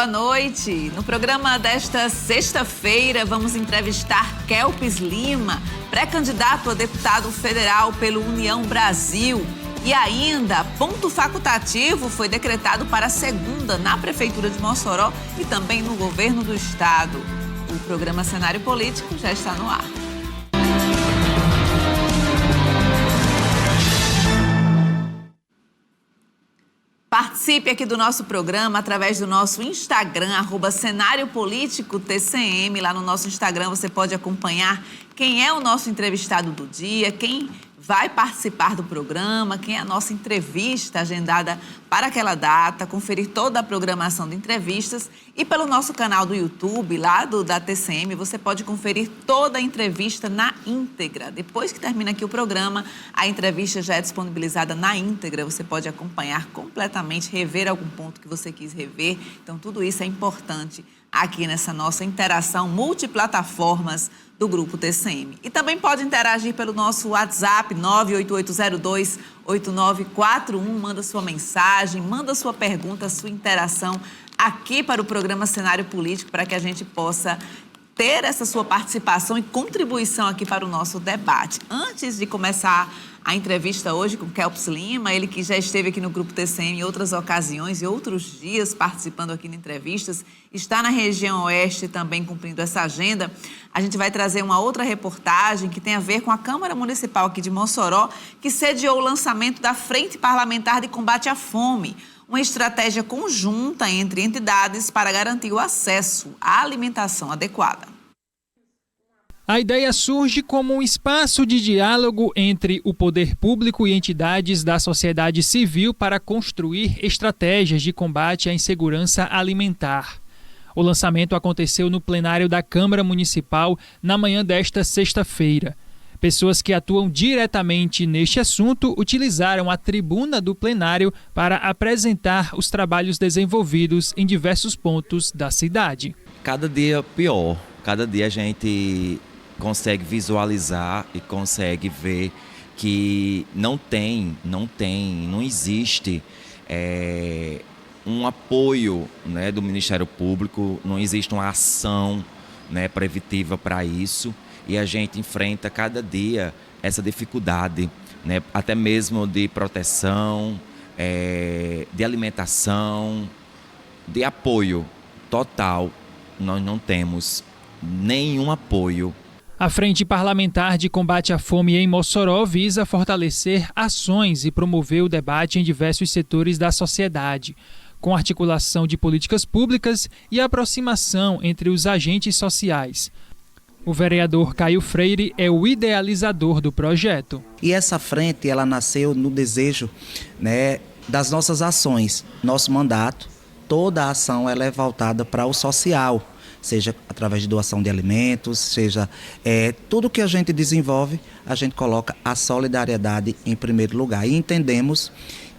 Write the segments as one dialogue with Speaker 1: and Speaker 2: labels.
Speaker 1: boa noite. No programa desta sexta-feira, vamos entrevistar Kelps Lima, pré-candidato a deputado federal pelo União Brasil. E ainda, ponto facultativo foi decretado para segunda na Prefeitura de Mossoró e também no governo do estado. O programa Cenário Político já está no ar. Participe aqui do nosso programa através do nosso Instagram, @Cenário Político TCM. Lá no nosso Instagram você pode acompanhar quem é o nosso entrevistado do dia, quem vai participar do programa, quem é a nossa entrevista agendada para aquela data, conferir toda a programação de entrevistas. E pelo nosso canal do YouTube, lá da TCM, você pode conferir toda a entrevista na íntegra. Depois que termina aqui o programa, a entrevista já é disponibilizada na íntegra. Você pode acompanhar completamente, rever algum ponto que você quis rever. Então, tudo isso é importante aqui nessa nossa interação multiplataformas do Grupo TCM. E também pode interagir pelo nosso WhatsApp 98802-8941, manda sua mensagem, manda sua pergunta, sua interação aqui para o programa Cenário Político, para que a gente possa ter essa sua participação e contribuição aqui para o nosso debate. Antes de começar a entrevista hoje com Kelps Lima, ele que já esteve aqui no Grupo TCM em outras ocasiões e outros dias participando aqui de entrevistas, está na região oeste também cumprindo essa agenda. A gente vai trazer uma outra reportagem que tem a ver com a Câmara Municipal aqui de Mossoró, que sediou o lançamento da Frente Parlamentar de Combate à Fome, uma estratégia conjunta entre entidades para garantir o acesso à alimentação adequada.
Speaker 2: A ideia surge como um espaço de diálogo entre o poder público e entidades da sociedade civil para construir estratégias de combate à insegurança alimentar. O lançamento aconteceu no plenário da Câmara Municipal na manhã desta sexta-feira. Pessoas que atuam diretamente neste assunto utilizaram a tribuna do plenário para apresentar os trabalhos desenvolvidos em diversos pontos da cidade.
Speaker 3: Cada dia pior, cada dia a gente consegue visualizar e consegue ver que não existe um apoio, né, do Ministério Público, não existe uma ação, né, preventiva para isso, e a gente enfrenta cada dia essa dificuldade, né, até mesmo de proteção, de alimentação, de apoio total. Nós não temos nenhum apoio.
Speaker 2: A Frente Parlamentar de Combate à Fome em Mossoró visa fortalecer ações e promover o debate em diversos setores da sociedade, com articulação de políticas públicas e aproximação entre os agentes sociais. O vereador Caio Freire é o idealizador do projeto.
Speaker 4: E essa frente, ela nasceu no desejo, né, das nossas ações. Nosso mandato, toda a ação ela é voltada para o social, seja através de doação de alimentos, seja tudo que a gente desenvolve, a gente coloca a solidariedade em primeiro lugar. E entendemos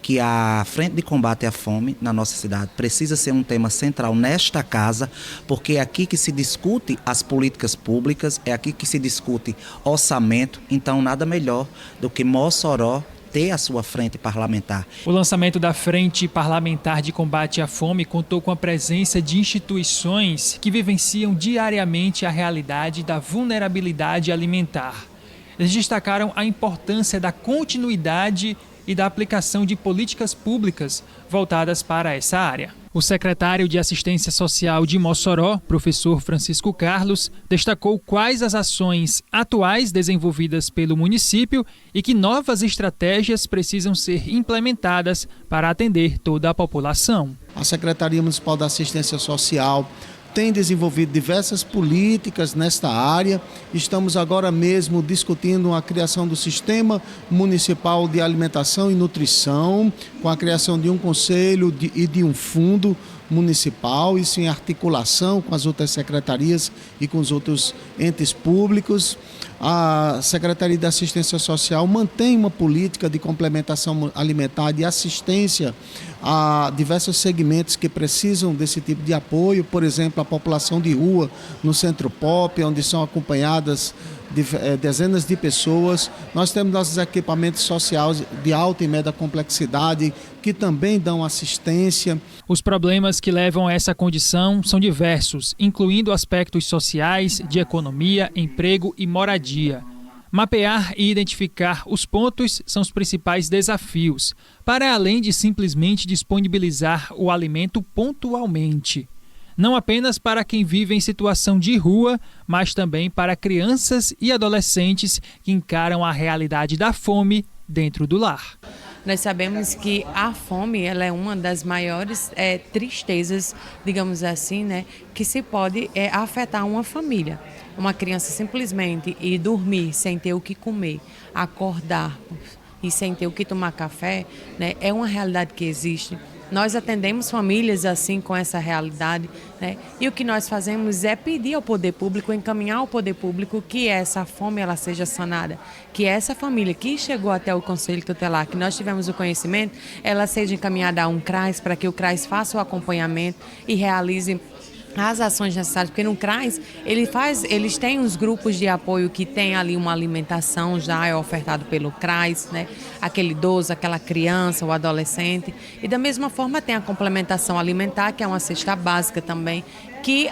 Speaker 4: que a Frente de Combate à Fome na nossa cidade precisa ser um tema central nesta casa, porque é aqui que se discute as políticas públicas, é aqui que se discute orçamento, então nada melhor do que Mossoró ter a sua frente parlamentar.
Speaker 2: O lançamento da Frente Parlamentar de Combate à Fome contou com a presença de instituições que vivenciam diariamente a realidade da vulnerabilidade alimentar. Eles destacaram a importância da continuidade e da aplicação de políticas públicas voltadas para essa área. O secretário de Assistência Social de Mossoró, professor Francisco Carlos, destacou quais as ações atuais desenvolvidas pelo município e que novas estratégias precisam ser implementadas para atender toda a população.
Speaker 5: A Secretaria Municipal da Assistência Social tem desenvolvido diversas políticas nesta área. Estamos agora mesmo discutindo a criação do Sistema Municipal de Alimentação e Nutrição, com a criação de um conselho e de um fundo municipal, isso em articulação com as outras secretarias e com os outros entes públicos. A Secretaria de Assistência Social mantém uma política de complementação alimentar, de assistência a diversos segmentos que precisam desse tipo de apoio, por exemplo, a população de rua no Centro Pop, onde são acompanhadas dezenas de pessoas. Nós temos nossos equipamentos sociais de alta e média complexidade, que também dão assistência.
Speaker 2: Os problemas que levam a essa condição são diversos, incluindo aspectos sociais, de economia, emprego e moradia. Mapear e identificar os pontos são os principais desafios, para além de simplesmente disponibilizar o alimento pontualmente. Não apenas para quem vive em situação de rua, mas também para crianças e adolescentes que encaram a realidade da fome dentro do lar.
Speaker 6: Nós sabemos que a fome ela é uma das maiores tristezas, digamos assim, né, que se pode afetar uma família. Uma criança simplesmente ir dormir sem ter o que comer, acordar e sem ter o que tomar café, né, é uma realidade que existe. Nós atendemos famílias assim com essa realidade, né? E o que nós fazemos é pedir ao poder público, encaminhar ao poder público que essa fome ela seja sanada, que essa família que chegou até o Conselho Tutelar, que nós tivemos o conhecimento, ela seja encaminhada a um CRAS para que o CRAS faça o acompanhamento e realize as ações necessárias, porque no CRAS eles têm os grupos de apoio que tem ali uma alimentação já é ofertado pelo CRAS, né? Aquele idoso, aquela criança, o adolescente, e da mesma forma tem a complementação alimentar, que é uma cesta básica também, que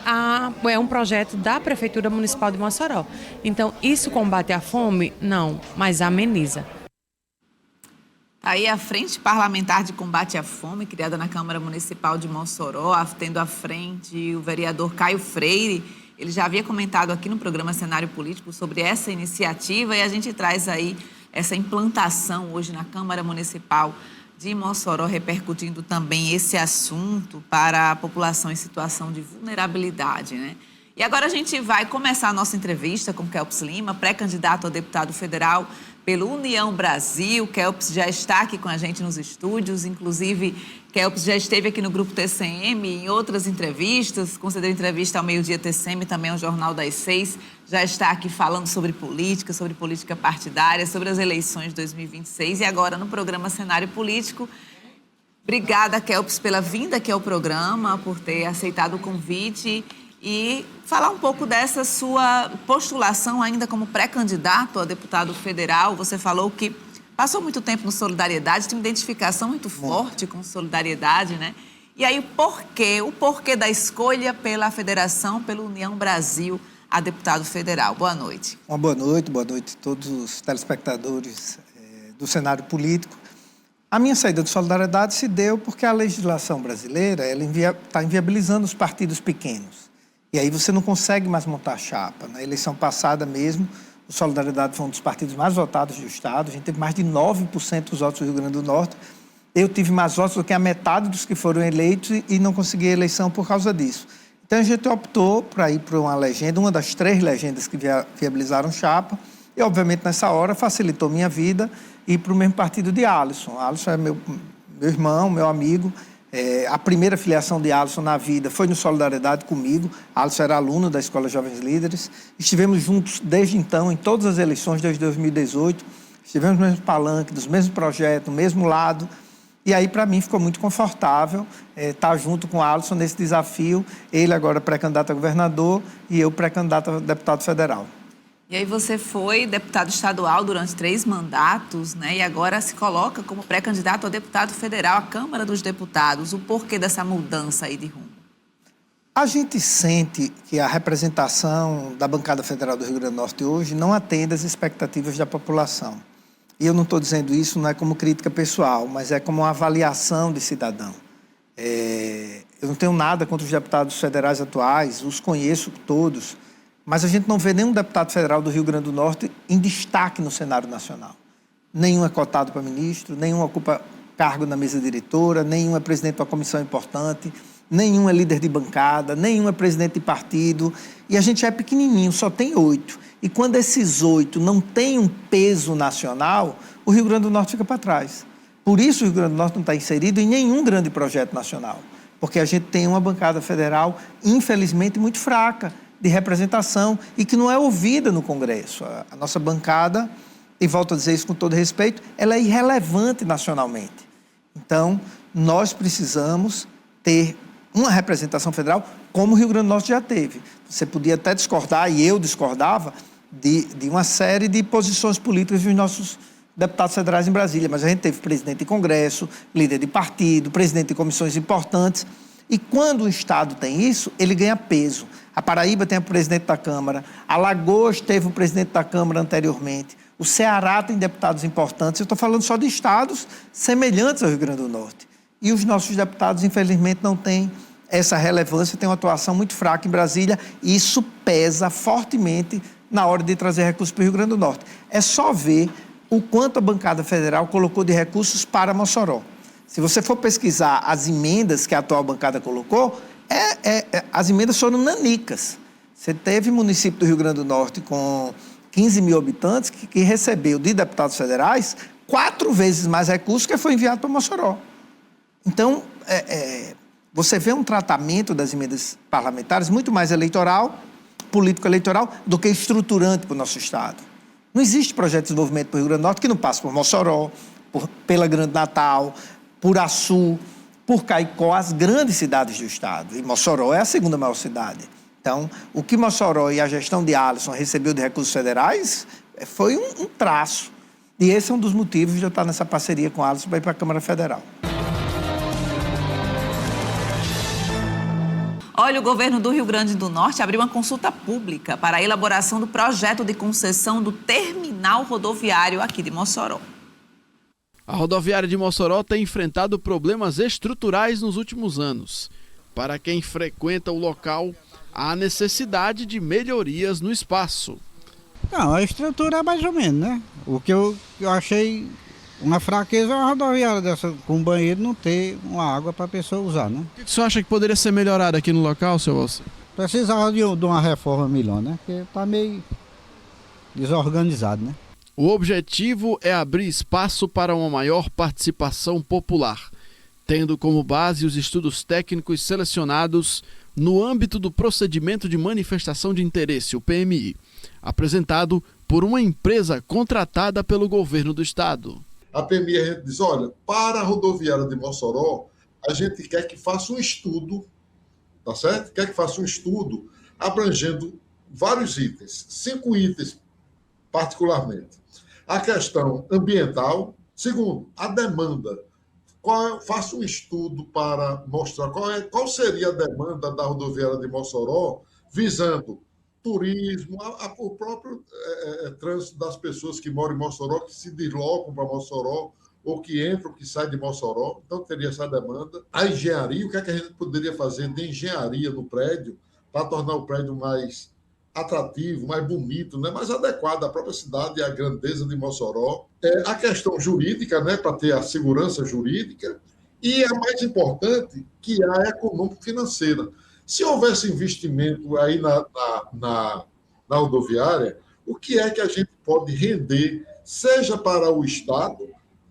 Speaker 6: é um projeto da Prefeitura Municipal de Mossoró. Então, isso combate a fome? Não, mas ameniza.
Speaker 1: Aí a Frente Parlamentar de Combate à Fome, criada na Câmara Municipal de Mossoró, tendo à frente o vereador Caio Freire. Ele já havia comentado aqui no programa Cenário Político sobre essa iniciativa e a gente traz aí essa implantação hoje na Câmara Municipal de Mossoró, repercutindo também esse assunto para a população em situação de vulnerabilidade, né? E agora a gente vai começar a nossa entrevista com Kelps Lima, pré-candidato a deputado federal pelo União Brasil. Kelps já está aqui com a gente nos estúdios, inclusive Kelps já esteve aqui no Grupo TCM em outras entrevistas, concedeu entrevista ao Meio-Dia TCM, também ao Jornal das 6, já está aqui falando sobre política partidária, sobre as eleições de 2026 e agora no programa Cenário Político. Obrigada, Kelps, pela vinda aqui ao programa, por ter aceitado o convite e falar um pouco dessa sua postulação ainda como pré-candidato a deputado federal. Você falou que passou muito tempo no Solidariedade, tem uma identificação muito forte com Solidariedade, né? E aí o porquê da escolha pela federação, pela União Brasil, a deputado federal? Boa noite.
Speaker 7: Uma boa noite a todos os telespectadores do cenário político. A minha saída do Solidariedade se deu porque a legislação brasileira está inviabilizando os partidos pequenos. E aí você não consegue mais montar chapa. Na eleição passada mesmo, o Solidariedade foi um dos partidos mais votados do Estado. A gente teve mais de 9% dos votos do Rio Grande do Norte. Eu tive mais votos do que a metade dos que foram eleitos e não consegui a eleição por causa disso. Então a gente optou para ir para uma legenda, uma das 3 legendas que viabilizaram chapa. E, obviamente, nessa hora, facilitou minha vida ir para o mesmo partido de Alisson. Alisson é meu irmão, meu amigo. A primeira filiação de Alisson na vida foi no Solidariedade comigo. Alisson era aluno da Escola Jovens Líderes. Estivemos juntos desde então, em todas as eleições, desde 2018. Estivemos no mesmo palanque, dos mesmos projetos, no mesmo lado. E aí, para mim, ficou muito confortável estar junto com Alisson nesse desafio. Ele agora pré-candidato a governador e eu pré-candidato a deputado federal.
Speaker 1: E aí você foi deputado estadual durante 3 mandatos, né? E agora se coloca como pré-candidato a deputado federal à Câmara dos Deputados. O porquê dessa mudança aí de rumo?
Speaker 7: A gente sente que a representação da bancada federal do Rio Grande do Norte hoje não atende às expectativas da população. E eu não estou dizendo isso não é como crítica pessoal, mas é como uma avaliação de cidadão. Eu não tenho nada contra os deputados federais atuais, os conheço todos, mas a gente não vê nenhum deputado federal do Rio Grande do Norte em destaque no cenário nacional. Nenhum é cotado para ministro, nenhum ocupa cargo na mesa diretora, nenhum é presidente de uma comissão importante, nenhum é líder de bancada, nenhum é presidente de partido. E a gente é pequenininho, só tem 8. E quando esses 8 não têm um peso nacional, o Rio Grande do Norte fica para trás. Por isso o Rio Grande do Norte não está inserido em nenhum grande projeto nacional. Porque a gente tem uma bancada federal, infelizmente, muito fraca de representação e que não é ouvida no Congresso. A nossa bancada, e volto a dizer isso com todo respeito, ela é irrelevante nacionalmente. Então, nós precisamos ter uma representação federal como o Rio Grande do Norte já teve. Você podia até discordar, e eu discordava, de uma série de posições políticas dos nossos deputados federais em Brasília, mas a gente teve presidente de Congresso, líder de partido, presidente de comissões importantes, e quando o Estado tem isso, ele ganha peso. A Paraíba tem o presidente da Câmara, Alagoas teve o presidente da Câmara anteriormente, o Ceará tem deputados importantes, eu estou falando só de estados semelhantes ao Rio Grande do Norte. E os nossos deputados, infelizmente, não têm essa relevância, têm uma atuação muito fraca em Brasília, e isso pesa fortemente na hora de trazer recursos para o Rio Grande do Norte. É só ver o quanto a bancada federal colocou de recursos para Mossoró. Se você for pesquisar as emendas que a atual bancada colocou, as emendas foram nanicas. Você teve município do Rio Grande do Norte com 15 mil habitantes que recebeu de deputados federais 4 vezes mais recursos que foi enviado para Mossoró. Então, você vê um tratamento das emendas parlamentares muito mais eleitoral, político-eleitoral, do que estruturante para o nosso Estado. Não existe projeto de desenvolvimento para o Rio Grande do Norte que não passe por Mossoró, pela Grande Natal, por Açu, por Caicó, as grandes cidades do Estado. E Mossoró é a segunda maior cidade. Então, o que Mossoró e a gestão de Alisson recebeu de recursos federais foi um traço. E esse é um dos motivos de eu estar nessa parceria com Alisson para ir para a Câmara Federal.
Speaker 1: Olha, o governo do Rio Grande do Norte abriu uma consulta pública para a elaboração do projeto de concessão do terminal rodoviário aqui de Mossoró.
Speaker 8: A rodoviária de Mossoró tem enfrentado problemas estruturais nos últimos anos. Para quem frequenta o local, há necessidade de melhorias no espaço.
Speaker 9: Não, a estrutura é mais ou menos, né? O que eu achei uma fraqueza é uma rodoviária dessa com banheiro não ter uma água para a pessoa usar, né?
Speaker 8: O que o senhor acha que poderia ser melhorado aqui no local, seu Walter?
Speaker 9: Precisava de uma reforma melhor, né? Porque está meio desorganizado, né?
Speaker 8: O objetivo é abrir espaço para uma maior participação popular, tendo como base os estudos técnicos selecionados no âmbito do procedimento de manifestação de interesse, o PMI, apresentado por uma empresa contratada pelo governo do estado.
Speaker 10: A PMI, a gente diz, olha, para a rodoviária de Mossoró, a gente quer que faça um estudo, tá certo? Quer que faça um estudo abrangendo vários itens, 5 itens particularmente. A questão ambiental. Segundo, a demanda. Faça um estudo para mostrar qual seria a demanda da rodoviária de Mossoró, visando turismo, o próprio trânsito das pessoas que moram em Mossoró, que se deslocam para Mossoró, ou que entram, que saem de Mossoró. Então, teria essa demanda. A engenharia, o que é que a gente poderia fazer de engenharia no prédio para tornar o prédio mais atrativo, mais bonito, né? Mais adequado à própria cidade e à grandeza de Mossoró. A questão jurídica, né? Para ter a segurança jurídica. E a mais importante, que é a econômico-financeira. Se houvesse investimento aí na rodoviária, o que é que a gente pode render, seja para o Estado,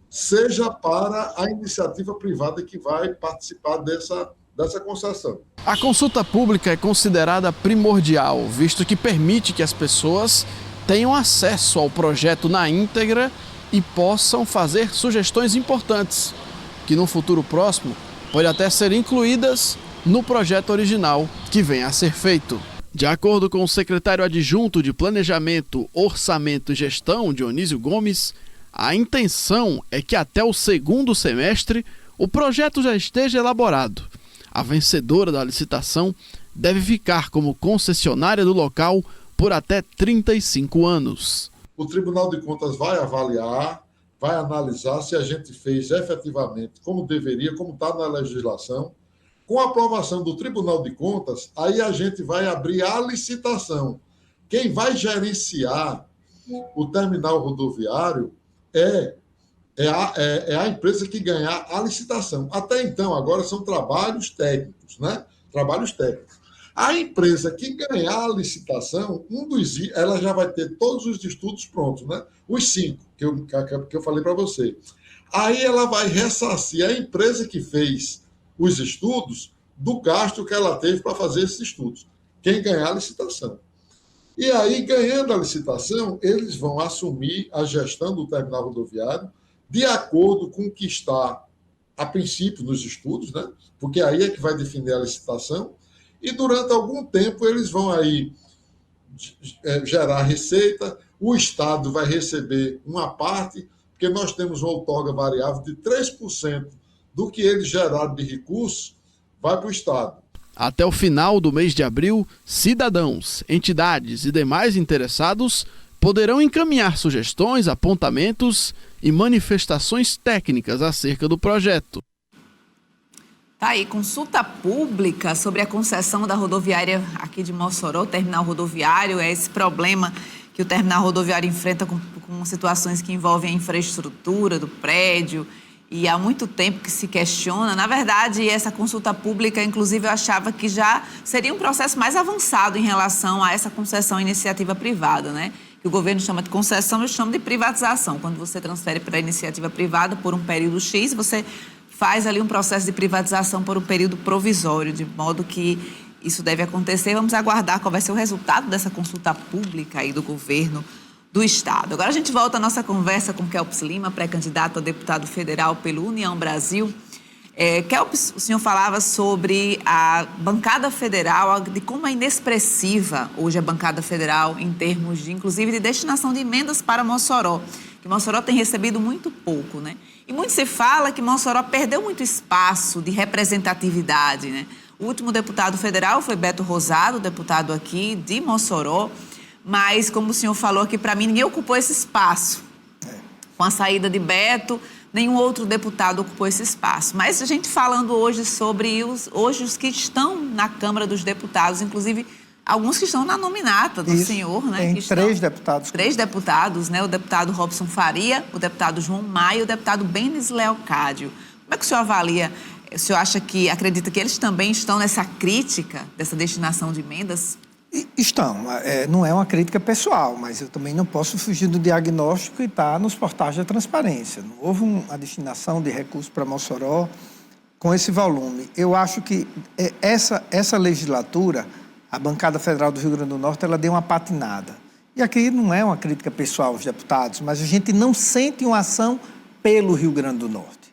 Speaker 10: seja para a iniciativa privada que vai participar dessa concessão.
Speaker 8: A consulta pública é considerada primordial, visto que permite que as pessoas tenham acesso ao projeto na íntegra e possam fazer sugestões importantes, que no futuro próximo pode até ser incluídas no projeto original que venha a ser feito. De acordo com o secretário adjunto de Planejamento, Orçamento e Gestão, Dionísio Gomes, a intenção é que até o 2º semestre o projeto já esteja elaborado. A vencedora da licitação deve ficar como concessionária do local por até 35 anos.
Speaker 10: O Tribunal de Contas vai avaliar, vai analisar se a gente fez efetivamente como deveria, como está na legislação. Com a aprovação do Tribunal de Contas, aí a gente vai abrir a licitação. Quem vai gerenciar o terminal rodoviário é a empresa que ganhar a licitação. Até então, agora são trabalhos técnicos, né? Trabalhos técnicos. A empresa que ganhar a licitação, ela já vai ter todos os estudos prontos, né? Os 5 que eu falei para você. Aí ela vai ressarcir a empresa que fez os estudos do gasto que ela teve para fazer esses estudos. Quem ganhar a licitação. E aí, ganhando a licitação, eles vão assumir a gestão do terminal rodoviário de acordo com o que está, a princípio, nos estudos, né? Porque aí é que vai definir a licitação, e durante algum tempo eles vão aí gerar receita, o Estado vai receber uma parte, porque nós temos uma outorga variável de 3% do que eles geraram de recursos, vai para o Estado.
Speaker 8: Até o final do mês de abril, cidadãos, entidades e demais interessados poderão encaminhar sugestões, apontamentos e manifestações técnicas acerca do projeto.
Speaker 1: Tá aí, consulta pública sobre a concessão da rodoviária aqui de Mossoró, o terminal rodoviário, é esse problema que o terminal rodoviário enfrenta com situações que envolvem a infraestrutura do prédio, e há muito tempo que se questiona. Na verdade, essa consulta pública, inclusive, eu achava que já seria um processo mais avançado em relação a essa concessão iniciativa privada, né? Que o governo chama de concessão, eu chamo de privatização. Quando você transfere para a iniciativa privada por um período X, você faz ali um processo de privatização por um período provisório, de modo que isso deve acontecer. Vamos aguardar qual vai ser o resultado dessa consulta pública aí do governo do Estado. Agora a gente volta à nossa conversa com Kelps Lima, pré-candidato a deputado federal pelo União Brasil. Kelps, o senhor falava sobre a bancada federal, de como é inexpressiva hoje a bancada federal em termos de, inclusive, de destinação de emendas para Mossoró, que Mossoró tem recebido muito pouco, né? E muito se fala que Mossoró perdeu muito espaço de representatividade, né? O último deputado federal foi Beto Rosado, deputado aqui de Mossoró, mas, como o senhor falou aqui, para mim, ninguém ocupou esse espaço. Com a saída de Beto, nenhum outro deputado ocupou esse espaço. Mas a gente falando hoje sobre os que estão na Câmara dos Deputados, inclusive alguns que estão na nominata do senhor, né?
Speaker 7: Tem três deputados.
Speaker 1: Três deputados, né? O deputado Robson Faria, o deputado João Maia e o deputado Benes Leocádio. Como é que o senhor avalia? O senhor acredita que eles também estão nessa crítica dessa destinação de emendas?
Speaker 7: Estão. Não é uma crítica pessoal, mas eu também não posso fugir do diagnóstico que está nos portais da transparência. Não houve uma destinação de recursos para Mossoró com esse volume. Eu acho que essa legislatura, a bancada federal do Rio Grande do Norte, ela deu uma patinada. E aqui não é uma crítica pessoal aos deputados, mas a gente não sente uma ação pelo Rio Grande do Norte.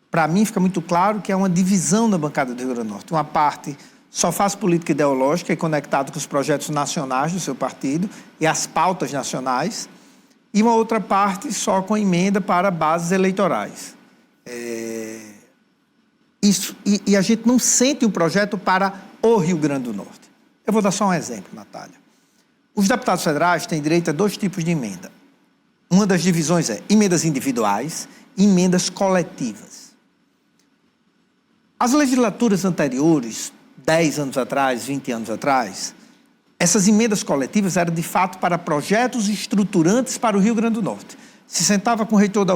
Speaker 7: Para mim, fica muito claro que é uma divisão na bancada do Rio Grande do Norte. Uma parte só faz política ideológica e conectado com os projetos nacionais do seu partido e as pautas nacionais, e uma outra parte só com emenda para bases eleitorais. E a gente não sente um projeto para o Rio Grande do Norte. Eu vou dar só um exemplo, Natália. Os deputados federais têm direito a 2 tipos de emenda. Uma das divisões é emendas individuais e emendas coletivas. As legislaturas anteriores, 10 anos atrás, 20 anos atrás, essas emendas coletivas eram de fato para projetos estruturantes para o Rio Grande do Norte. Se sentava com o reitor da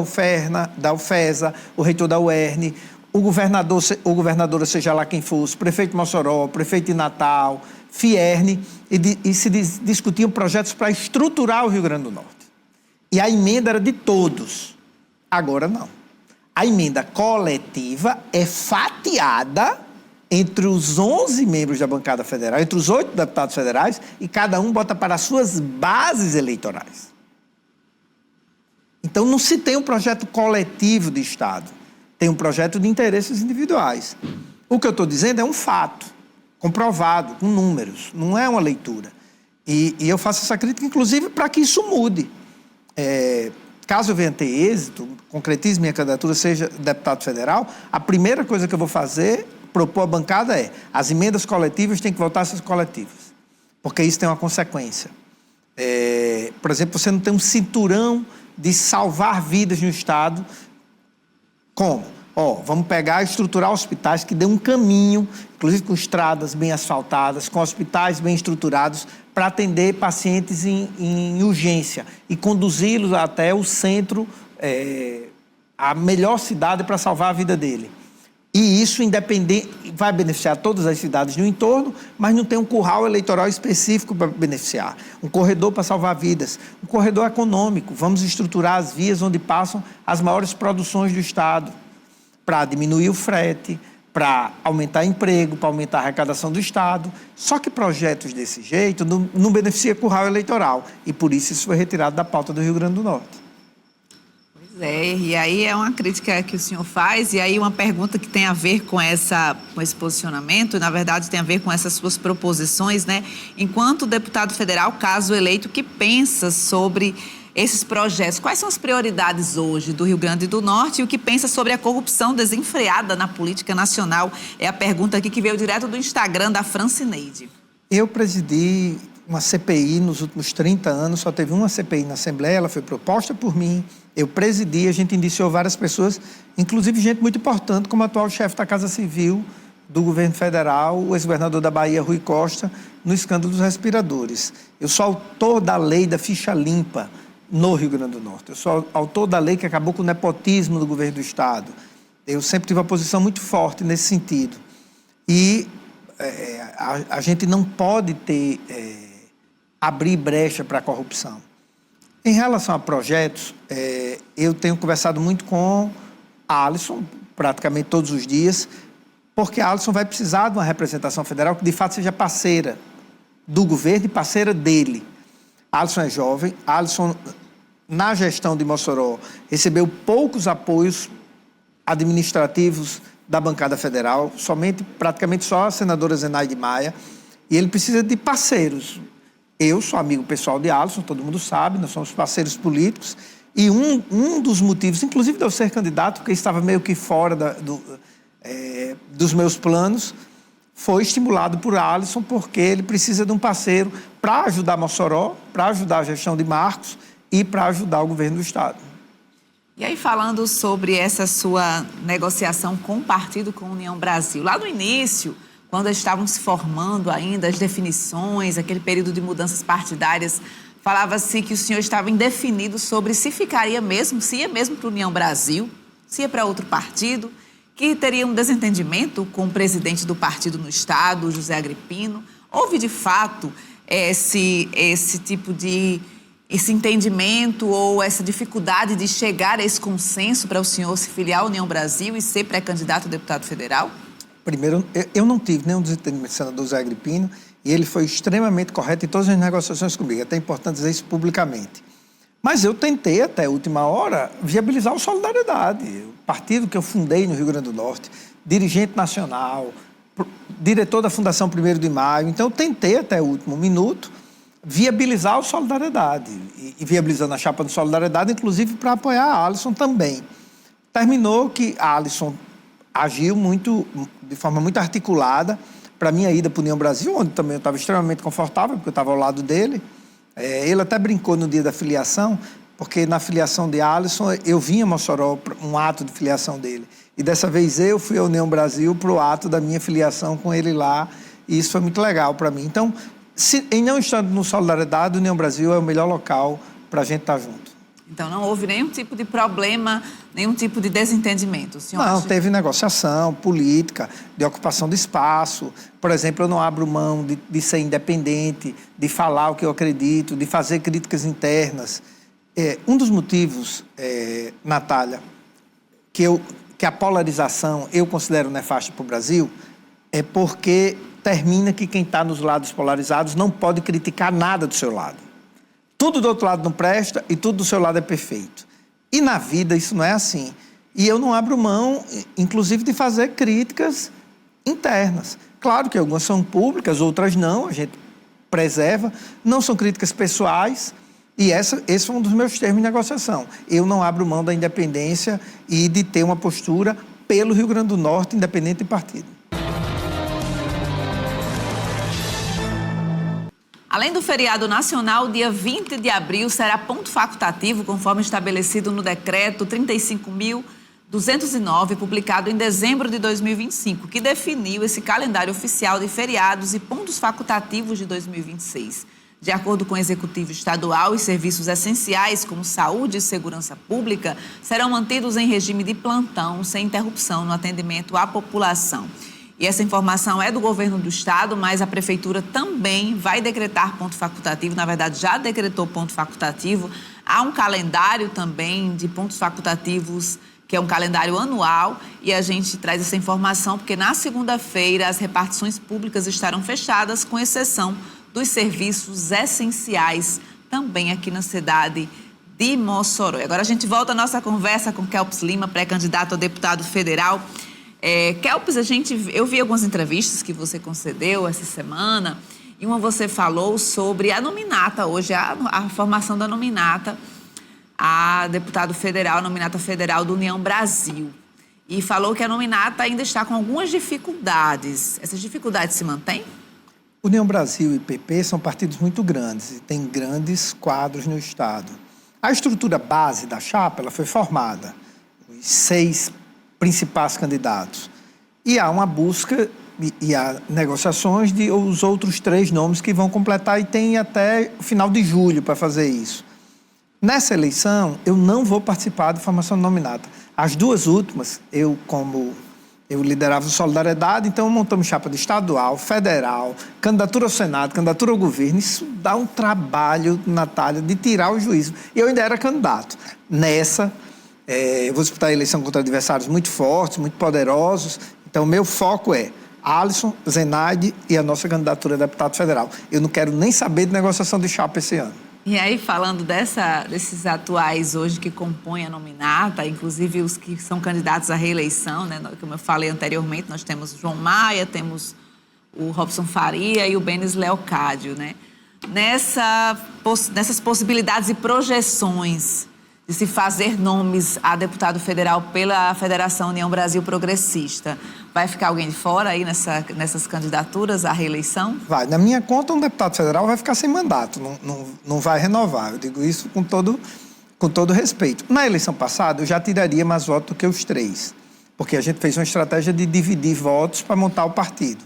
Speaker 7: UFESA, o reitor da UERN, o governador, seja lá quem fosse, prefeito de Mossoró, prefeito de Natal, Fierne, e se discutiam projetos para estruturar o Rio Grande do Norte. E a emenda era de todos. Agora não. A emenda coletiva é fatiada entre os 11 membros da bancada federal, entre os 8 deputados federais, e cada um bota para as suas bases eleitorais. Então, não se tem um projeto coletivo de Estado, tem um projeto de interesses individuais. O que eu estou dizendo é um fato, comprovado, com números, não é uma leitura. E eu faço essa crítica, inclusive, para que isso mude. Caso eu venha ter êxito, concretize minha candidatura, seja deputado federal, a primeira coisa que eu vou fazer, propor a bancada, as emendas coletivas têm que voltar a ser coletivas, porque isso tem uma consequência. Por exemplo, você não tem um cinturão de salvar vidas no Estado. Como? Vamos pegar e estruturar hospitais que dê um caminho, inclusive com estradas bem asfaltadas, com hospitais bem estruturados, para atender pacientes em urgência e conduzi-los até o centro, a melhor cidade para salvar a vida dele. E isso vai beneficiar todas as cidades no entorno, mas não tem um curral eleitoral específico para beneficiar. Um corredor para salvar vidas, um corredor econômico. Vamos estruturar as vias onde passam as maiores produções do Estado, para diminuir o frete, para aumentar emprego, para aumentar a arrecadação do Estado. Só que projetos desse jeito não beneficiam curral eleitoral. E por isso foi retirado da pauta do Rio Grande do Norte.
Speaker 1: Pois E aí é uma crítica que o senhor faz, e aí uma pergunta que tem a ver com esse posicionamento, na verdade tem a ver com essas suas proposições, né? Enquanto deputado federal, caso eleito, que pensa sobre esses projetos? Quais são as prioridades hoje do Rio Grande do Norte e o que pensa sobre a corrupção desenfreada na política nacional? É a pergunta aqui que veio direto do Instagram da Francineide.
Speaker 7: Eu presidi uma CPI nos últimos 30 anos, só teve uma CPI na Assembleia, ela foi proposta por mim, eu presidi, a gente indiciou várias pessoas, inclusive gente muito importante, como o atual chefe da Casa Civil do governo federal, o ex-governador da Bahia, Rui Costa, no escândalo dos respiradores. Eu sou autor da lei da ficha limpa no Rio Grande do Norte. Eu sou autor da lei que acabou com o nepotismo do governo do Estado. Eu sempre tive uma posição muito forte nesse sentido. E a gente não pode abrir brecha para a corrupção. Em relação a projetos, eu tenho conversado muito com a Alisson, praticamente todos os dias, porque a Alisson vai precisar de uma representação federal que, de fato, seja parceira do governo e parceira dele. A Alisson é jovem, a Alisson, na gestão de Mossoró, recebeu poucos apoios administrativos da bancada federal, praticamente só a senadora Zenaide Maia, e ele precisa de parceiros. Eu sou amigo pessoal de Alisson, todo mundo sabe, nós somos parceiros políticos, e um dos motivos, inclusive de eu ser candidato, porque estava meio que fora dos meus planos, foi estimulado por Alisson, porque ele precisa de um parceiro para ajudar Mossoró, para ajudar a gestão de Marcos e para ajudar o governo do Estado.
Speaker 1: E aí, falando sobre essa sua negociação com o partido, com a União Brasil, lá no início, quando estavam se formando ainda as definições, aquele período de mudanças partidárias, falava-se que o senhor estava indefinido sobre se ficaria mesmo, se ia mesmo para a União Brasil, se ia para outro partido, que teria um desentendimento com o presidente do partido no Estado, José Agripino. Houve, de fato, esse tipo de... esse entendimento ou essa dificuldade de chegar a esse consenso para o senhor se filiar à União Brasil e ser pré-candidato a deputado federal?
Speaker 7: Primeiro, eu não tive nenhum desentendimento com o senador José Agripino e ele foi extremamente correto em todas as negociações comigo. É até importante dizer isso publicamente. Mas eu tentei, até a última hora, viabilizar o Solidariedade. O partido que eu fundei no Rio Grande do Norte, dirigente nacional, diretor da Fundação 1º de Maio. Então, eu tentei, até o último minuto, viabilizar o Solidariedade. E viabilizando a chapa do Solidariedade, inclusive para apoiar a Alisson também. Terminou que a Alisson agiu de forma muito articulada para a minha ida para a União Brasil, onde também eu estava extremamente confortável, porque eu estava ao lado dele. Ele até brincou no dia da filiação, porque na filiação de Alisson, eu vinha a Mossoró para um ato de filiação dele. E dessa vez eu fui à União Brasil para o ato da minha filiação com ele lá, e isso foi muito legal para mim. Então, em não estando no Solidariedade, a União Brasil é o melhor local para a gente estar junto.
Speaker 1: Então, não houve nenhum tipo de problema, nenhum tipo de desentendimento? O senhor
Speaker 7: não, teve negociação política, de ocupação de espaço. Por exemplo, eu não abro mão de ser independente, de falar o que eu acredito, de fazer críticas internas. Um dos motivos, Natália, que a polarização eu considero nefasta para o Brasil, é porque termina que quem está nos lados polarizados não pode criticar nada do seu lado. Tudo do outro lado não presta e tudo do seu lado é perfeito. E na vida isso não é assim. E eu não abro mão, inclusive, de fazer críticas internas. Claro que algumas são públicas, outras não, a gente preserva. Não são críticas pessoais e esse foi um dos meus termos de negociação. Eu não abro mão da independência e de ter uma postura pelo Rio Grande do Norte, independente de partido.
Speaker 1: Além do feriado nacional, o dia 20 de abril será ponto facultativo, conforme estabelecido no decreto 35.209, publicado em dezembro de 2025, que definiu esse calendário oficial de feriados e pontos facultativos de 2026. De acordo com o Executivo Estadual, os serviços essenciais, como saúde e segurança pública, serão mantidos em regime de plantão, sem interrupção no atendimento à população. E essa informação é do governo do Estado, mas a Prefeitura também vai decretar ponto facultativo, na verdade já decretou ponto facultativo. Há um calendário também de pontos facultativos, que é um calendário anual, e a gente traz essa informação porque na segunda-feira as repartições públicas estarão fechadas, com exceção dos serviços essenciais, também aqui na cidade de Mossoró. E agora a gente volta à nossa conversa com Kelps Lima, pré-candidato a deputado federal. Kelps, eu vi algumas entrevistas que você concedeu essa semana, e uma você falou sobre a nominata hoje, a formação da nominata a deputado federal, a nominata federal do União Brasil. E falou que a nominata ainda está com algumas dificuldades. Essas dificuldades se mantêm?
Speaker 7: União Brasil e PP são partidos muito grandes e têm grandes quadros no Estado. A estrutura base da chapa ela foi formada, os 6 principais candidatos. E há uma busca e há negociações de os outros 3 nomes que vão completar e tem até o final de julho para fazer isso. Nessa eleição, eu não vou participar da formação de nominata. As 2 últimas, eu liderava o Solidariedade, então montamos chapa de estadual, federal, candidatura ao Senado, candidatura ao governo. Isso dá um trabalho, Natália, de tirar o juízo. E eu ainda era candidato. Nessa, eu vou disputar a eleição contra adversários muito fortes, muito poderosos. Então, meu foco é Alisson, Zenaide e a nossa candidatura a deputado federal. Eu não quero nem saber de negociação de chapa esse ano.
Speaker 1: E aí, falando desses atuais hoje que compõem a nominata, inclusive os que são candidatos à reeleição, né? Como eu falei anteriormente, nós temos o João Maia, temos o Robson Faria e o Benes Leocádio, né? Nessas possibilidades e projeções de se fazer nomes a deputado federal pela Federação União Brasil Progressista, vai ficar alguém de fora aí nessas candidaturas à reeleição?
Speaker 7: Vai. Na minha conta, um deputado federal vai ficar sem mandato, não vai renovar. Eu digo isso com todo respeito. Na eleição passada, eu já tiraria mais votos do que os 3, porque a gente fez uma estratégia de dividir votos para montar o partido.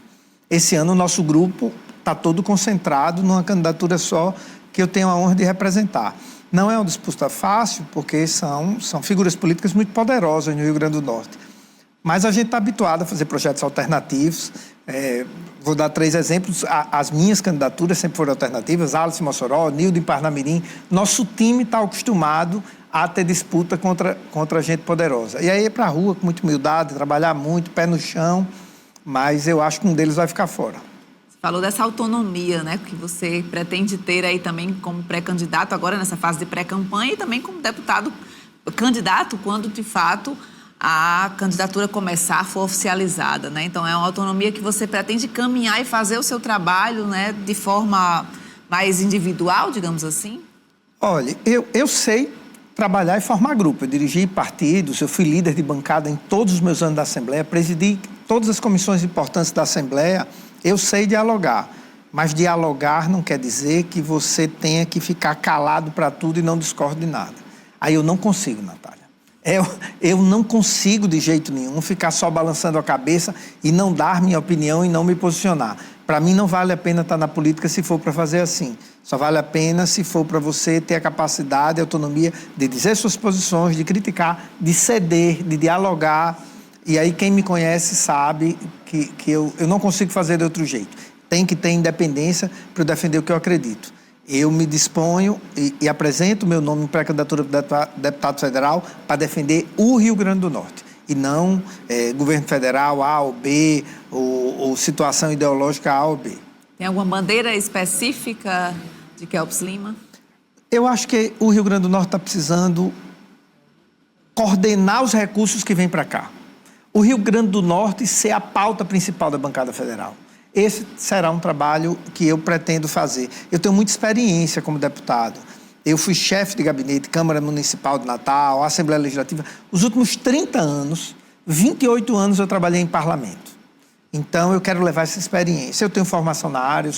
Speaker 7: Esse ano, o nosso grupo está todo concentrado numa candidatura só que eu tenho a honra de representar. Não é uma disputa fácil, porque são figuras políticas muito poderosas no Rio Grande do Norte. Mas a gente está habituado a fazer projetos alternativos. Vou dar 3 exemplos. As minhas candidaturas sempre foram alternativas. Alice Mossoró, Nildo em Parnamirim. Nosso time está acostumado a ter disputa contra gente poderosa. E aí é para a rua, com muita humildade, trabalhar muito, pé no chão. Mas eu acho que um deles vai ficar fora.
Speaker 1: Falou dessa autonomia, né, que você pretende ter aí também como pré-candidato, agora nessa fase de pré-campanha, e também como candidato, quando de fato a candidatura for oficializada, né? Então é uma autonomia que você pretende caminhar e fazer o seu trabalho, né, de forma mais individual, digamos assim?
Speaker 7: Olha, eu sei trabalhar e formar grupo. Eu dirigi partidos, eu fui líder de bancada em todos os meus anos da Assembleia, presidi todas as comissões importantes da Assembleia. Eu sei dialogar, mas dialogar não quer dizer que você tenha que ficar calado para tudo e não discorda de nada. Aí eu não consigo, Natália. Eu não consigo de jeito nenhum ficar só balançando a cabeça e não dar minha opinião e não me posicionar. Para mim não vale a pena estar na política se for para fazer assim. Só vale a pena se for para você ter a capacidade, a autonomia de dizer suas posições, de criticar, de ceder, de dialogar. E aí quem me conhece sabe que eu não consigo fazer de outro jeito. Tem que ter independência para eu defender o que eu acredito. Eu me disponho e apresento o meu nome em pré-candidatura para deputado federal para defender o Rio Grande do Norte. E não governo federal A ou B, ou situação ideológica A ou B.
Speaker 1: Tem alguma bandeira específica de Kelps Lima?
Speaker 7: Eu acho que o Rio Grande do Norte está precisando coordenar os recursos que vêm para cá. O Rio Grande do Norte ser a pauta principal da bancada federal. Esse será um trabalho que eu pretendo fazer. Eu tenho muita experiência como deputado. Eu fui chefe de gabinete, Câmara Municipal de Natal, Assembleia Legislativa. Os últimos 30 anos, 28 anos eu trabalhei em parlamento. Então, eu quero levar essa experiência. Eu tenho formação na área,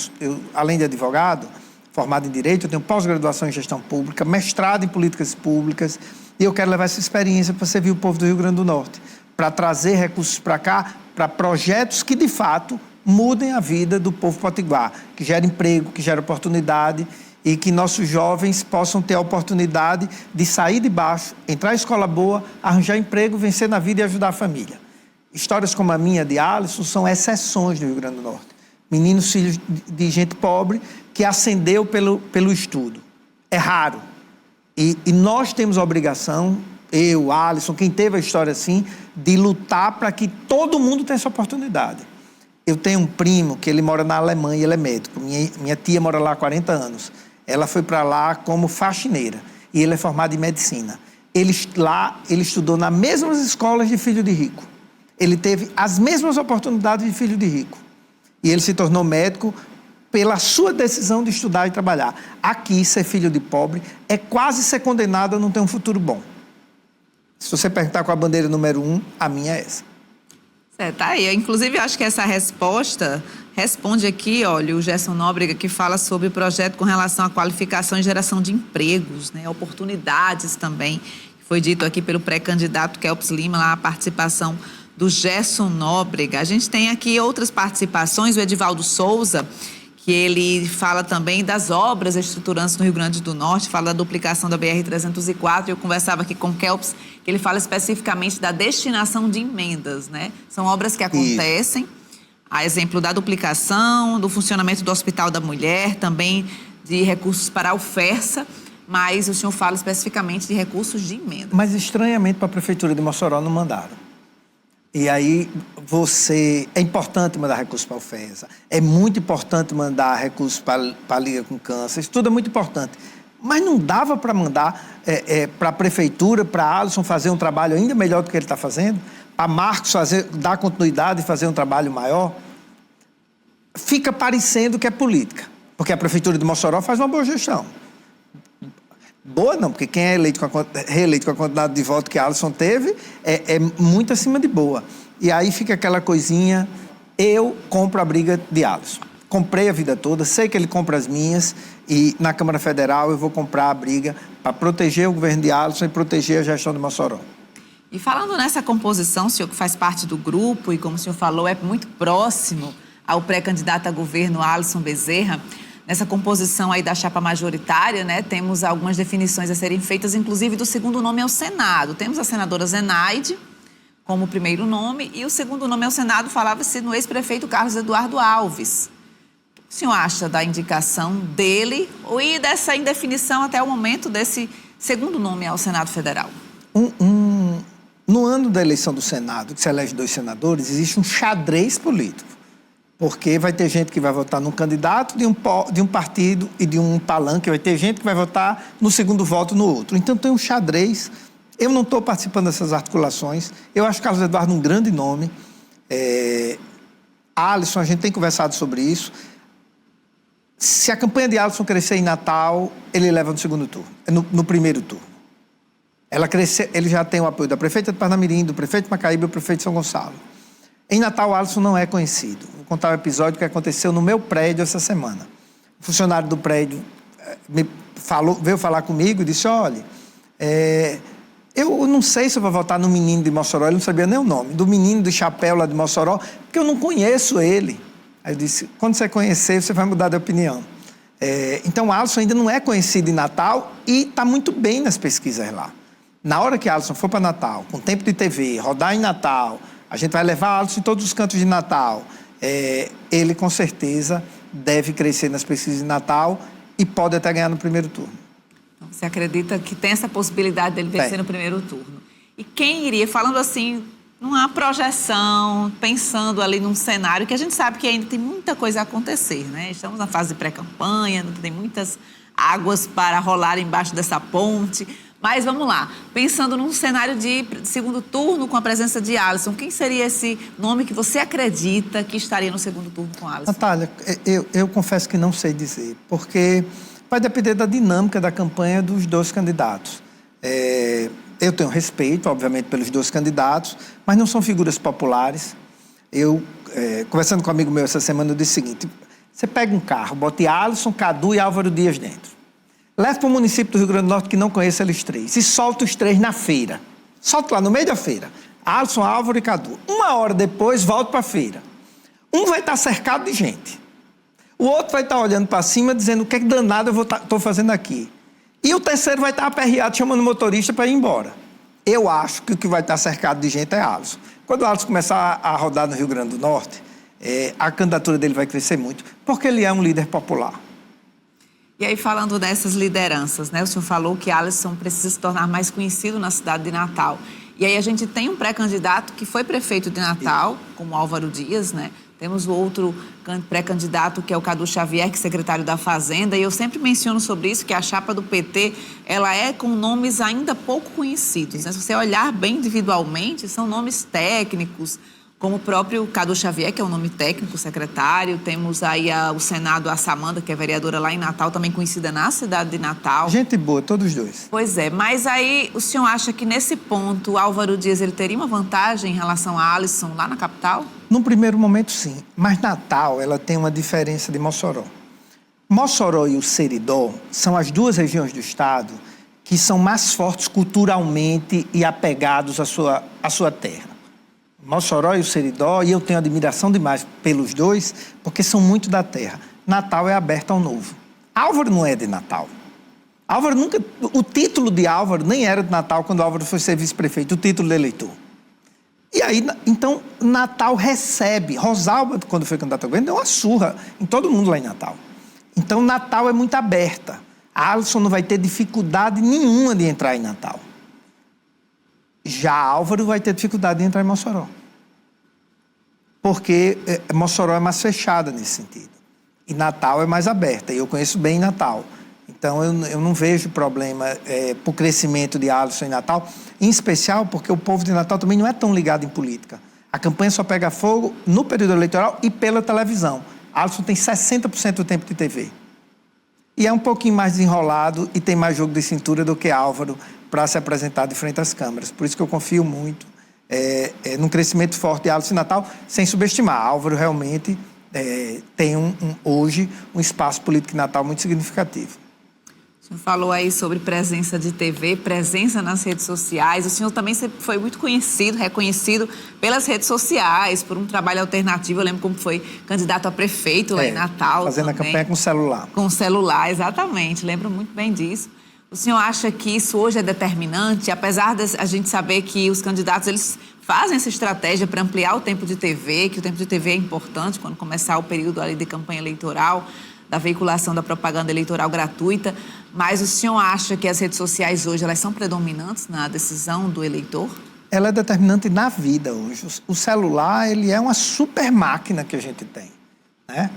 Speaker 7: além de advogado, formado em Direito, eu tenho pós-graduação em Gestão Pública, mestrado em Políticas Públicas, e eu quero levar essa experiência para servir o povo do Rio Grande do Norte, para trazer recursos para cá, para projetos que, de fato, mudem a vida do povo potiguar, que gere emprego, que gere oportunidade e que nossos jovens possam ter a oportunidade de sair de baixo, entrar em escola boa, arranjar emprego, vencer na vida e ajudar a família. Histórias como a minha de Alisson são exceções no Rio Grande do Norte. Meninos filhos de gente pobre que ascendeu pelo estudo. É raro. E nós temos a obrigação, eu, Alisson, quem teve a história assim, de lutar para que todo mundo tenha essa oportunidade. Eu tenho um primo que ele mora na Alemanha, ele é médico. Minha tia mora lá há 40 anos. Ela foi para lá como faxineira. e ele é formado em medicina. Ele estudou nas mesmas escolas de filho de rico. Ele teve as mesmas oportunidades de filho de rico. E ele se tornou médico pela sua decisão de estudar e trabalhar. Aqui, ser filho de pobre é quase ser condenado a não ter um futuro bom. Se você perguntar qual a bandeira número 1, a minha é essa.
Speaker 1: Tá aí. Inclusive, eu acho que essa resposta responde aqui, olha, o Gerson Nóbrega, que fala sobre o projeto com relação à qualificação e geração de empregos, né? Oportunidades também. Foi dito aqui pelo pré-candidato Kelps Lima, lá a participação do Gerson Nóbrega. A gente tem aqui outras participações, o Edivaldo Souza, que ele fala também das obras estruturantes no Rio Grande do Norte, fala da duplicação da BR-304, eu conversava aqui com o Kelps, que ele fala especificamente da destinação de emendas, né? São obras que acontecem, a exemplo da duplicação, do funcionamento do Hospital da Mulher, também de recursos para a UFERSA, mas o senhor fala especificamente de recursos de emenda.
Speaker 7: Mas, estranhamente, para a Prefeitura de Mossoró não mandaram. E aí, é importante mandar recursos para a UFESA, é muito importante mandar recursos para a Liga com Câncer, isso tudo é muito importante. Mas não dava para mandar para a Prefeitura, para Alisson fazer um trabalho ainda melhor do que ele está fazendo? Para Marcos dar continuidade e fazer um trabalho maior? Fica parecendo que é política, porque a Prefeitura de Mossoró faz uma boa gestão. Boa não, porque quem é reeleito com a quantidade de votos que Alisson teve é muito acima de boa. E aí fica aquela coisinha, eu compro a briga de Alisson. Comprei a vida toda, sei que ele compra as minhas e na Câmara Federal eu vou comprar a briga para proteger o governo de Alisson e proteger a gestão de Mossoró.
Speaker 1: E falando nessa composição, o senhor que faz parte do grupo e como o senhor falou, é muito próximo ao pré-candidato a governo Alisson Bezerra, nessa composição aí da chapa majoritária, né, temos algumas definições a serem feitas, inclusive do segundo nome ao Senado. Temos a senadora Zenaide como primeiro nome e o segundo nome ao Senado falava-se no ex-prefeito Carlos Eduardo Alves. O que o senhor acha da indicação dele e dessa indefinição até o momento desse segundo nome ao Senado Federal?
Speaker 7: No ano da eleição do Senado, que se elege 2 senadores, existe um xadrez político. Porque vai ter gente que vai votar num candidato de um partido e de um palanque, vai ter gente que vai votar no segundo voto no outro. Então tem um xadrez. Eu não estou participando dessas articulações. Eu acho Carlos Eduardo um grande nome. Alisson, a gente tem conversado sobre isso. Se a campanha de Alisson crescer em Natal, ele leva no segundo turno, no primeiro turno. Ele já tem o apoio da prefeita de Parnamirim, do prefeito de Macaíba e do prefeito de São Gonçalo. Em Natal, Alisson não é conhecido. Vou contar um episódio que aconteceu no meu prédio essa semana. O funcionário do prédio veio falar comigo e disse, olha, eu não sei se eu vou votar no menino de Mossoró, ele não sabia nem o nome, do menino de chapéu lá de Mossoró, porque eu não conheço ele. Aí eu disse, quando você conhecer, você vai mudar de opinião. Então, Alisson ainda não é conhecido em Natal e está muito bem nas pesquisas lá. Na hora que Alisson for para Natal, com tempo de TV, rodar em Natal, a gente vai levar Alisson em todos os cantos de Natal. Ele, com certeza, deve crescer nas pesquisas de Natal e pode até ganhar no primeiro turno.
Speaker 1: Então, você acredita que tem essa possibilidade dele vencer no primeiro turno? E quem iria, falando assim, numa projeção, pensando ali num cenário que a gente sabe que ainda tem muita coisa a acontecer, né? Estamos na fase de pré-campanha, tem muitas águas para rolar embaixo dessa ponte. Mas vamos lá, pensando num cenário de segundo turno com a presença de Alisson, quem seria esse nome que você acredita que estaria no segundo turno com Alisson?
Speaker 7: Natália, eu confesso que não sei dizer, porque vai depender da dinâmica da campanha dos 2 candidatos. Eu tenho respeito, obviamente, pelos 2 candidatos, mas não são figuras populares. Conversando com um amigo meu essa semana, eu disse o seguinte, você pega um carro, bote Alisson, Cadu e Álvaro Dias dentro. Leva para o município do Rio Grande do Norte que não conheça eles 3. E solta os 3 na feira. Solta lá no meio da feira. Alisson, Álvaro e Cadu. 1 hora depois, volta para a feira. Um vai estar cercado de gente. O outro vai estar olhando para cima, dizendo o que é que danado eu estou fazendo aqui. E o terceiro vai estar aperreado, chamando o motorista para ir embora. Eu acho que o que vai estar cercado de gente é Alisson. Quando o Alisson começar a rodar no Rio Grande do Norte, a candidatura dele vai crescer muito, porque ele é um líder popular.
Speaker 1: E aí, falando dessas lideranças, né? O senhor falou que Alisson precisa se tornar mais conhecido na cidade de Natal. E aí a gente tem um pré-candidato que foi prefeito de Natal, como Álvaro Dias, né? Temos o outro pré-candidato, que é o Cadu Xavier, que é secretário da Fazenda, e eu sempre menciono sobre isso, que a chapa do PT, ela é com nomes ainda pouco conhecidos, né? Se você olhar bem individualmente, são nomes técnicos, como o próprio Cadu Xavier, que é um nome técnico, secretário. Temos aí o Senado, a Samanda, que é vereadora lá em Natal, também conhecida na cidade de Natal.
Speaker 7: Gente boa, todos dois.
Speaker 1: Pois é, mas aí o senhor acha que nesse ponto o Álvaro Dias ele teria uma vantagem em relação a Alisson lá na capital?
Speaker 7: Num primeiro momento, sim. Mas Natal, ela tem uma diferença de Mossoró. Mossoró e o Seridó são as duas regiões do estado que são mais fortes culturalmente e apegados à sua terra. Mossoró e o Seridó, e eu tenho admiração demais pelos dois, porque são muito da terra. Natal é aberto ao novo. Álvaro não é de Natal. Álvaro nunca... O título de Álvaro nem era de Natal quando Álvaro foi ser vice-prefeito, o título de eleitor. E aí, então, Natal recebe. Rosalba, quando foi candidato ao governo, deu uma surra em todo mundo lá em Natal. Então, Natal é muito aberta. A Alisson não vai ter dificuldade nenhuma de entrar em Natal. Já Álvaro vai ter dificuldade de entrar em Mossoró. Porque Mossoró é mais fechada nesse sentido. E Natal é mais aberta. E eu conheço bem Natal. Então, eu não vejo problema para o crescimento de Alisson em Natal. Em especial porque o povo de Natal também não é tão ligado em política. A campanha só pega fogo no período eleitoral e pela televisão. Alisson tem 60% do tempo de TV. E é um pouquinho mais desenrolado e tem mais jogo de cintura do que Álvaro para se apresentar de frente às câmeras. Por isso que eu confio muito num crescimento forte de Alisson em Natal, sem subestimar. Álvaro realmente tem hoje um espaço político em Natal muito significativo.
Speaker 1: O senhor falou aí sobre presença de TV, presença nas redes sociais. O senhor também foi muito conhecido, reconhecido pelas redes sociais, por um trabalho alternativo. Eu lembro como foi candidato a prefeito lá em Natal.
Speaker 7: Fazendo
Speaker 1: também.
Speaker 7: A campanha com celular.
Speaker 1: Com celular, exatamente. Lembro muito bem disso. O senhor acha que isso hoje é determinante? Apesar de a gente saber que os candidatos, eles fazem essa estratégia para ampliar o tempo de TV, que o tempo de TV é importante quando começar o período ali de campanha eleitoral, da veiculação da propaganda eleitoral gratuita, mas o senhor acha que as redes sociais hoje elas são predominantes na decisão do eleitor?
Speaker 7: Ela é determinante na vida hoje. O celular, ele é uma super máquina que a gente tem, né?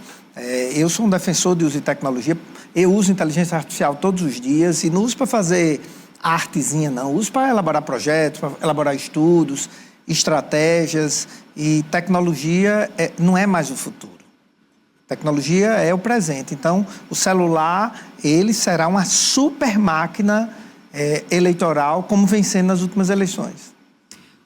Speaker 7: Eu sou um defensor de uso de tecnologia, eu uso inteligência artificial todos os dias e não uso para fazer artezinha, não. Uso para elaborar projetos, para elaborar estudos, estratégias, e tecnologia não é mais o futuro. Tecnologia é o presente. Então, o celular, ele será uma super máquina eleitoral, como vem sendo nas últimas eleições.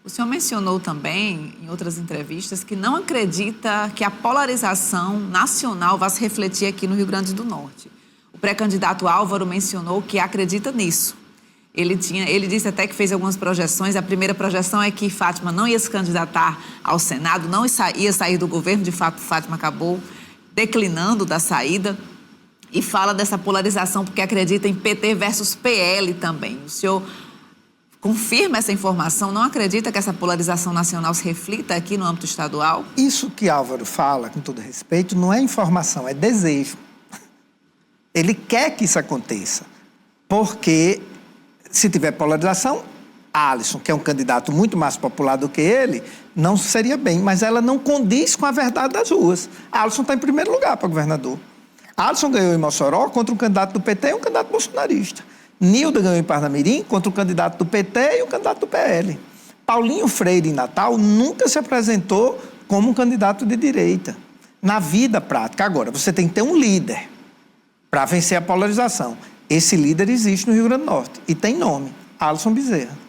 Speaker 1: O senhor mencionou também, em outras entrevistas, que não acredita que a polarização nacional vá se refletir aqui no Rio Grande do Norte. O pré-candidato Álvaro mencionou que acredita nisso. Ele disse até que fez algumas projeções. A primeira projeção é que Fátima não ia se candidatar ao Senado, não ia sair do governo. De fato, Fátima acabou declinando da saída, e fala dessa polarização porque acredita em PT versus PL também. O senhor confirma essa informação? Não acredita que essa polarização nacional se reflita aqui no âmbito estadual?
Speaker 7: Isso que Álvaro fala, com todo respeito, não é informação, é desejo. Ele quer que isso aconteça, porque se tiver polarização, Alisson, que é um candidato muito mais popular do que ele, não seria bem, mas ela não condiz com a verdade das ruas. Alisson está em primeiro lugar para governador. Alisson ganhou em Mossoró contra um candidato do PT e um candidato bolsonarista. Nilda ganhou em Parnamirim contra um candidato do PT e um candidato do PL. Paulinho Freire, em Natal, nunca se apresentou como um candidato de direita. Na vida prática, agora, você tem que ter um líder para vencer a polarização. Esse líder existe no Rio Grande do Norte e tem nome, Alisson Bezerra.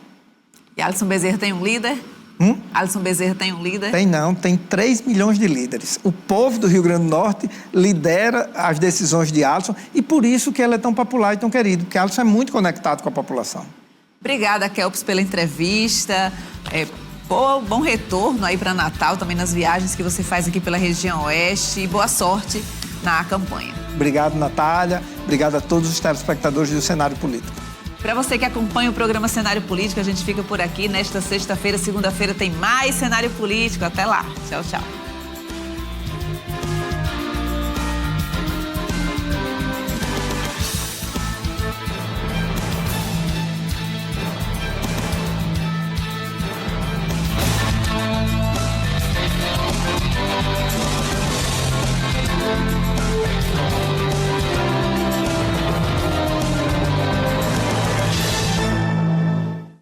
Speaker 1: E Alisson Bezerra tem um líder? Alisson Bezerra tem um líder?
Speaker 7: Tem não, tem 3 milhões de líderes. O povo do Rio Grande do Norte lidera as decisões de Alisson e por isso que ele é tão popular e tão querido, porque Alisson é muito conectado com a população.
Speaker 1: Obrigada, Kelps, pela entrevista. Bom retorno aí para Natal, também nas viagens que você faz aqui pela região oeste, e boa sorte na campanha.
Speaker 7: Obrigado, Natália. Obrigado a todos os telespectadores do Cenário Político.
Speaker 1: Para você que acompanha o programa Cenário Político, a gente fica por aqui. Nesta sexta-feira, segunda-feira, tem mais Cenário Político. Até lá. Tchau, tchau.